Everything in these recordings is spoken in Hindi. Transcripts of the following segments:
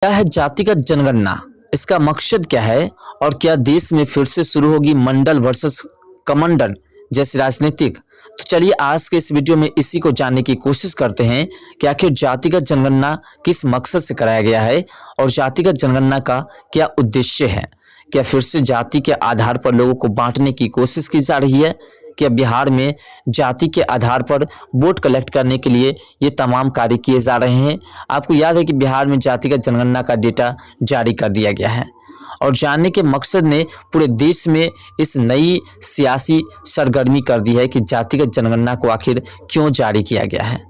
क्या है जातिगत जनगणना? इसका मकसद क्या है? और क्या देश में फिर से शुरू होगी मंडल वर्सेस कमंडल जैसी राजनीतिक? तो चलिए आज के इस वीडियो में इसी को जानने की कोशिश करते हैं कि आखिर जातिगत जनगणना किस मकसद से कराया गया है और जातिगत जनगणना का क्या उद्देश्य है। क्या फिर से जाति के आधार पर लोगों को बांटने की कोशिश की जा रही है? क्या बिहार में जाति के आधार पर वोट कलेक्ट करने के लिए ये तमाम कार्य किए जा रहे हैं? आपको याद है कि बिहार में जातिगत जनगणना का डेटा जारी कर दिया गया है और जानने के मकसद ने पूरे देश में इस नई सियासी सरगर्मी कर दी है कि जातिगत जनगणना को आखिर क्यों जारी किया गया है।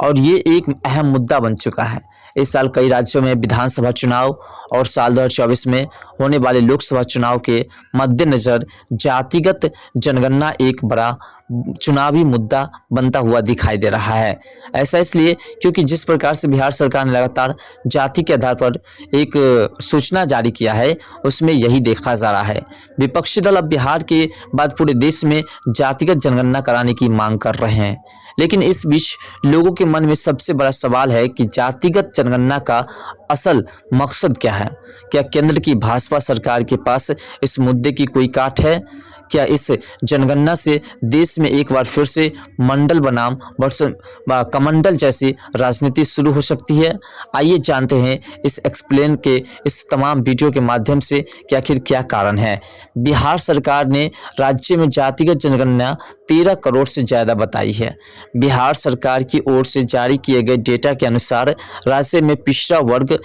और ये एक अहम मुद्दा बन चुका है। इस साल कई राज्यों में विधानसभा चुनाव और साल 2024 में होने वाले लोकसभा चुनाव के मद्देनज़र जातिगत जनगणना एक बड़ा चुनावी मुद्दा बनता हुआ दिखाई दे रहा है। ऐसा इसलिए क्योंकि जिस प्रकार से बिहार सरकार ने लगातार जाति के आधार पर एक सूचना जारी किया है, उसमें यही देखा जा रहा है। विपक्षी दल अब बिहार के बाद पूरे देश में जातिगत जनगणना कराने की मांग कर रहे हैं। लेकिन इस बीच लोगों के मन में सबसे बड़ा सवाल है कि जातिगत जनगणना का असल मकसद क्या है? क्या केंद्र की भाजपा सरकार के पास इस मुद्दे की कोई काट है? क्या इस जनगणना से देश में एक बार फिर से मंडल बनाम वर्सेस कमंडल जैसी राजनीति शुरू हो सकती है? आइए जानते हैं इस एक्सप्लेन के इस तमाम वीडियो के माध्यम से कि आखिर क्या कारण है। बिहार सरकार ने राज्य में जातिगत जनगणना 13 करोड़ से ज़्यादा बताई है। बिहार सरकार की ओर से जारी किए गए डेटा के अनुसार राज्य में पिछड़ा वर्ग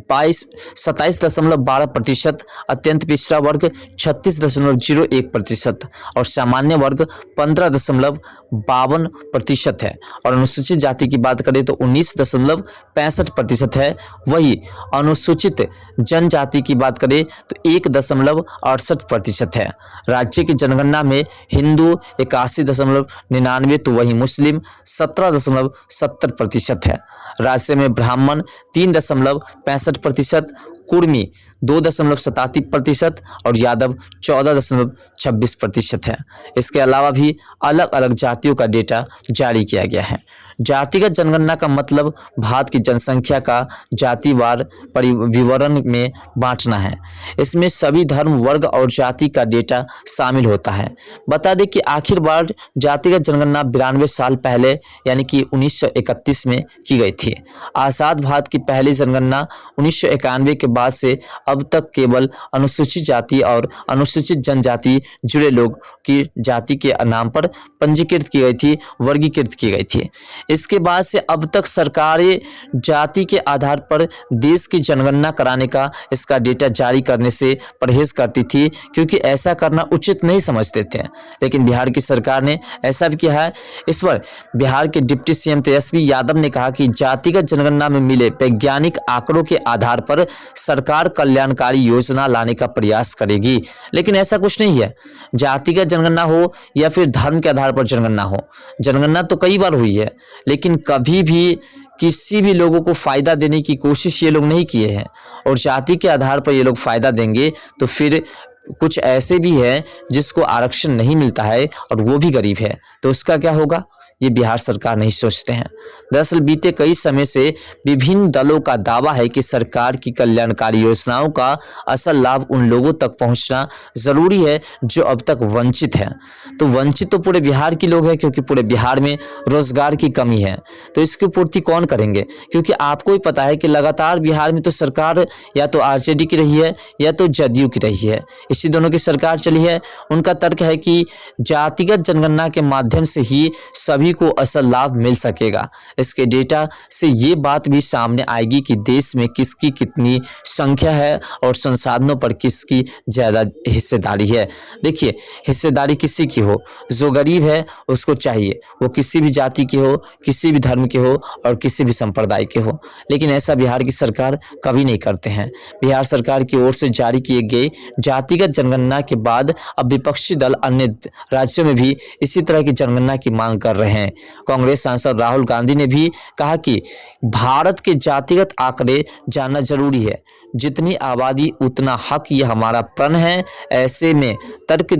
27.12%, अत्यंत पिछड़ा वर्ग 36.01% और सामान्य वर्ग 15.52% है। और अनुसूचित जाति की बात करें तो 19.65% है। वही अनुसूचित जनजाति की बात करें तो 1.68% है। राज्य की जनगणना में हिंदू 81.99, तो वही मुस्लिम 17.70% है। राज्य में ब्राह्मण 3.65%, कुर्मी 2.87% और यादव 14.26% है। इसके अलावा भी अलग अलग जातियों का डेटा जारी किया गया है। जातिगत जनगणना का मतलब भारत की जनसंख्या का जातिवार विवरण में बांटना है। इसमें सभी धर्म, वर्ग और जाति का डेटा शामिल होता है। बता दें कि आखिर बार जातिगत जनगणना 92 साल पहले यानी कि 1931 में की गई थी। आज़ाद भारत की पहली जनगणना 1991 के बाद से अब तक केवल अनुसूचित जाति और अनुसूचित जनजाति जुड़े लोग की जाति के नाम पर पंजीकृत की गई थी, वर्गीकृत की गई थी। इसके बाद से अब तक सरकारें जाति के आधार पर देश की जनगणना कराने का इसका डेटा जारी करने से परहेज करती थी, क्योंकि ऐसा करना उचित नहीं समझते थे। लेकिन बिहार की सरकार ने ऐसा भी किया है। इस पर बिहार के डिप्टी सीएम तेजस्वी यादव ने कहा कि जातिगत जनगणना में मिले वैज्ञानिक आंकड़ों के आधार पर सरकार कल्याणकारी योजना लाने का प्रयास करेगी। लेकिन ऐसा कुछ नहीं है। जातिगत जनगणना हो या फिर धर्म के आधार पर जनगणना हो, जनगणना तो कई बार हुई है, लेकिन कभी भी किसी भी लोगों को फायदा देने की कोशिश ये लोग नहीं किए हैं। और जाति के आधार पर ये लोग फायदा देंगे तो फिर कुछ ऐसे भी हैं जिसको आरक्षण नहीं मिलता है और वो भी गरीब है, तो उसका क्या होगा? ये बिहार सरकार नहीं सोचते हैं। दरअसल बीते कई समय से विभिन्न दलों का दावा है कि सरकार की कल्याणकारी योजनाओं का असल लाभ उन लोगों तक पहुंचना जरूरी है जो अब तक वंचित हैं। तो वंचित तो पूरे बिहार के लोग हैं, क्योंकि पूरे बिहार में रोजगार की कमी है। तो इसकी पूर्ति कौन करेंगे? क्योंकि आपको ही पता है कि लगातार बिहार में तो सरकार या तो आरजेडी की रही है या तो जदयू की रही है। इसी दोनों की सरकार चली है। उनका तर्क है कि जातिगत जनगणना के माध्यम से ही सभी को असल लाभ मिल सकेगा। इसके डेटा से ये बात भी सामने आएगी कि देश में किसकी कितनी संख्या है और संसाधनों पर किसकी ज़्यादा हिस्सेदारी है। देखिए, हिस्सेदारी किसी की हो, जो गरीब है उसको चाहिए, वो किसी भी जाति के हो, किसी भी धर्म के हो और किसी भी संप्रदाय के हो। लेकिन ऐसा बिहार की सरकार कभी नहीं करते हैं। बिहार सरकार की ओर से जारी किए गए जातिगत जनगणना के बाद अब विपक्षी दल अन्य राज्यों में भी इसी तरह की जनगणना की मांग कर रहे हैं। कांग्रेस सांसद राहुल गांधी ने भी कहा कि भारत के जातिगत आंकड़े जानना जरूरी है। जितनी आबादी उतना हक, ये हमारा प्रण है। ऐसे में तर्क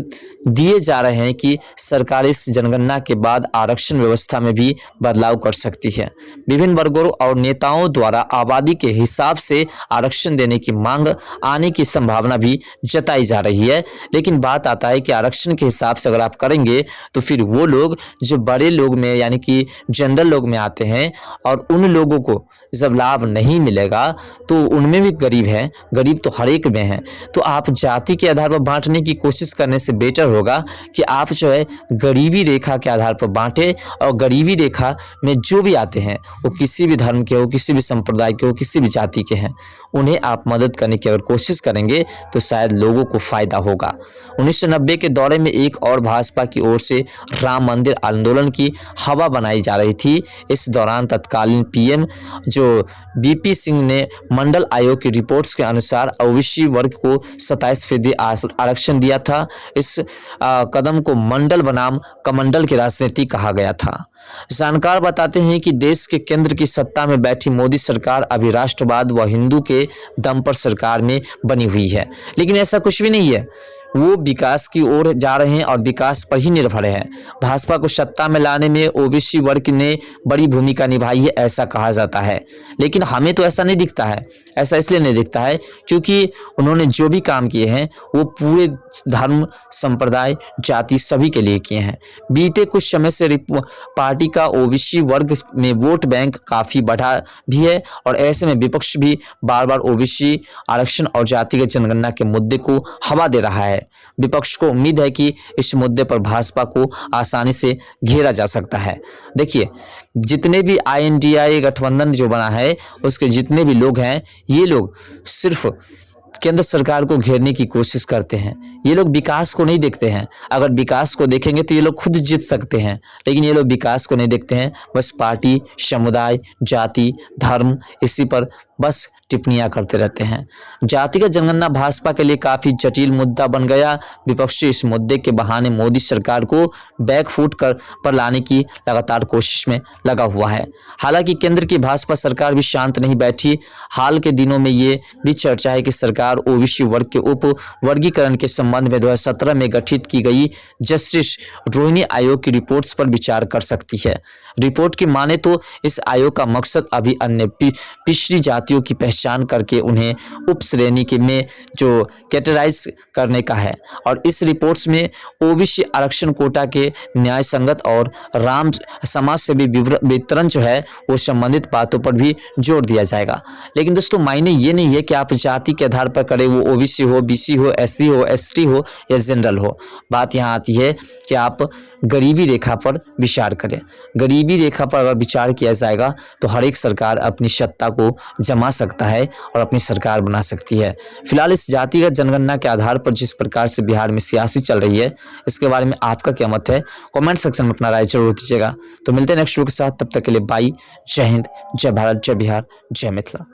दिए जा रहे हैं कि सरकार इस जनगणना के बाद आरक्षण व्यवस्था में भी बदलाव कर सकती है। विभिन्न वर्गों और नेताओं द्वारा आबादी के हिसाब से आरक्षण देने की मांग आने की संभावना भी जताई जा रही है। लेकिन बात आता है कि आरक्षण के हिसाब से अगर आप करेंगे तो फिर वो लोग जो बड़े लोग में यानी कि जनरल लोग में आते हैं और उन लोगों को जब लाभ नहीं मिलेगा तो उनमें भी गरीब हैं, गरीब तो हर एक में है। तो आप जाति के आधार पर बांटने की कोशिश करने से बेटर होगा कि आप जो है गरीबी रेखा के आधार पर बांटे, और गरीबी रेखा में जो भी आते हैं वो किसी भी धर्म के हो, किसी भी संप्रदाय के हो, किसी भी जाति के हैं, उन्हें आप मदद करने की अगर कोशिश करेंगे तो शायद लोगों को फायदा होगा। 1990 के दौरे में एक और भाजपा की ओर से राम मंदिर आंदोलन की हवा बनाई जा रही थी। इस दौरान तत्कालीन पीएम जो बीपी सिंह ने मंडल आयोग की रिपोर्ट्स के अनुसार ओबीसी वर्ग को 27% आरक्षण दिया था। इस कदम को मंडल बनाम कमंडल की राजनीति कहा गया था। जानकार बताते हैं कि देश के केंद्र की सत्ता में बैठी मोदी सरकार अभी राष्ट्रवाद व हिंदू के दम पर सरकार में बनी हुई है, लेकिन ऐसा कुछ भी नहीं है। वो विकास की ओर जा रहे हैं और विकास पर ही निर्भर है। भाजपा को सत्ता में लाने में ओबीसी वर्ग ने बड़ी भूमिका निभाई है, ऐसा कहा जाता है, लेकिन हमें तो ऐसा नहीं दिखता है। ऐसा इसलिए नहीं दिखता है क्योंकि उन्होंने जो भी काम किए हैं वो पूरे धर्म, संप्रदाय, जाति सभी के लिए किए हैं। बीते कुछ समय से पार्टी का ओबीसी वर्ग में वोट बैंक काफ़ी बढ़ा भी है, और ऐसे में विपक्ष भी बार बार ओबीसी आरक्षण और जातिगत जनगणना के मुद्दे को हवा दे रहा है। विपक्ष को उम्मीद है कि इस मुद्दे पर भाजपा को आसानी से घेरा जा सकता है। देखिए, जितने भी INDI गठबंधन जो बना है उसके जितने भी लोग हैं, ये लोग सिर्फ केंद्र सरकार को घेरने की कोशिश करते हैं। ये लोग विकास को नहीं देखते हैं। अगर विकास को देखेंगे तो ये लोग खुद जीत सकते हैं, लेकिन ये लोग विकास को नहीं देखते हैं। बस पार्टी, समुदाय, जाति, धर्म, इसी पर बस टिप्पणियां करते रहते हैं। जातिगत जनगणना भाजपा के लिए काफी जटिल मुद्दा बन गया। विपक्षी इस मुद्दे के बहाने मोदी सरकार को बैकफुट पर लाने की लगातार कोशिश में लगा हुआ है। हालांकि केंद्र की भाजपा सरकार भी शांत नहीं बैठी। हाल के दिनों में ये भी चर्चा है कि सरकार ओबीसी वर्ग के उप वर्गीकरण के संबंध में 2017 में गठित की गई जस्टिस रोहिणी आयोग की रिपोर्ट्स पर विचार कर सकती है। रिपोर्ट की माने तो इस आयोग का मकसद अभी अन्य पिछड़ी जातियों की पहचान करके उन्हें उप श्रेणी के में जो कैटेगराइज करने का है, और इस रिपोर्ट्स में ओबीसी आरक्षण कोटा के न्याय संगत और राम समाज से भी वितरण जो है वो संबंधित बातों पर भी जोर दिया जाएगा। लेकिन दोस्तों, मायने ये नहीं है कि आप जाति के आधार पर करें, वो ओबीसी हो, बीसी हो, एससी हो, एसटी हो या जनरल हो। बात यहाँ आती है कि आप गरीबी रेखा पर विचार करें। गरीबी रेखा पर अगर विचार किया जाएगा तो हर एक सरकार अपनी सत्ता को जमा सकता है और अपनी सरकार बना सकती है। फिलहाल इस जातिगत जनगणना के आधार पर जिस प्रकार से बिहार में सियासी चल रही है, इसके बारे में आपका क्या मत है? कमेंट सेक्शन में अपना राय जरूर दीजिएगा। तो मिलते हैं नेक्स्ट वीडियो के साथ, तब तक के लिए बाय। जय हिंद, जय भारत, जय बिहार, जय मिथिला।